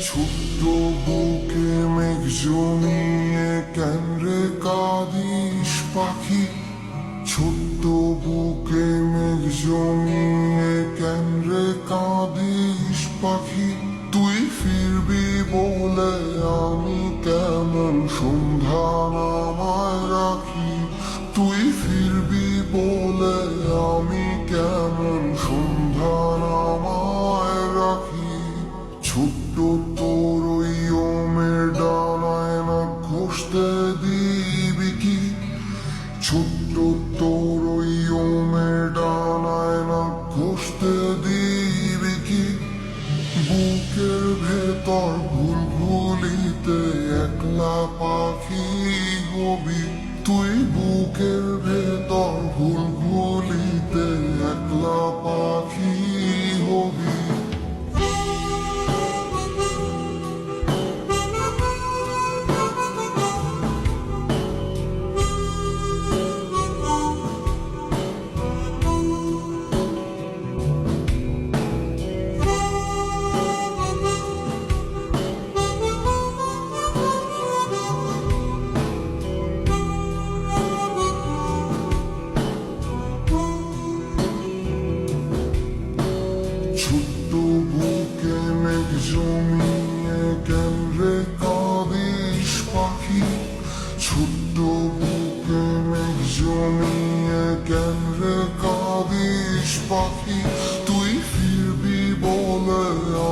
ছোট্ট বুকে মেঘ জমিয়ে কেন রে কাঁদিস পাখি, ছোট্ট বুকে মেঘ জমিয়ে কেন রে কাঁদিস পাখি। তুই ফিরবি বলে আমি কেমন সন্ধ্যা নামায় রাখি, তুই ফিরবি বলে আমি কেমন সন্ধ্যা নামায় রাখি। ছোট্ট তোর ওই ওমের ডানায় না ঘষতে দিবি কি, ছোট্ট তোর ওই ওমের ডানায় না ঘষতে দিবি কি। বুকের ভেতর ভুলভুলিতে একলা পাখি হবি, তুই বুকের ভেতর ভুলভুলিতে একলা পাখি হবি। ছোট্ট বুকে মেঘ জমিয়ে কেন রে কাঁদিস পাখি, ছোট্ট বুকে মেঘ জমিয়ে কেন রে কাঁদিস পাখি। তুই ফিরবি বলে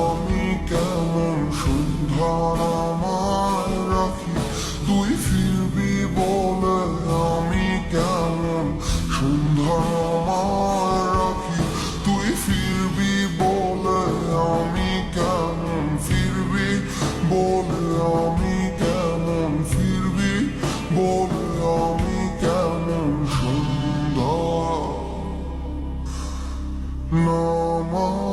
আমি কেমন সন্ধ্যা নামায় রাখি, তুই ফিরবি বলে আমি কেমন সন্ধ্যা নামায় রাখি। তুই ফিরবি বলে আমি কেমন, ফিরবি বলে আমি কেমন, ফিরবি বলে আমি কেমন সন্ধ্যা নামায়।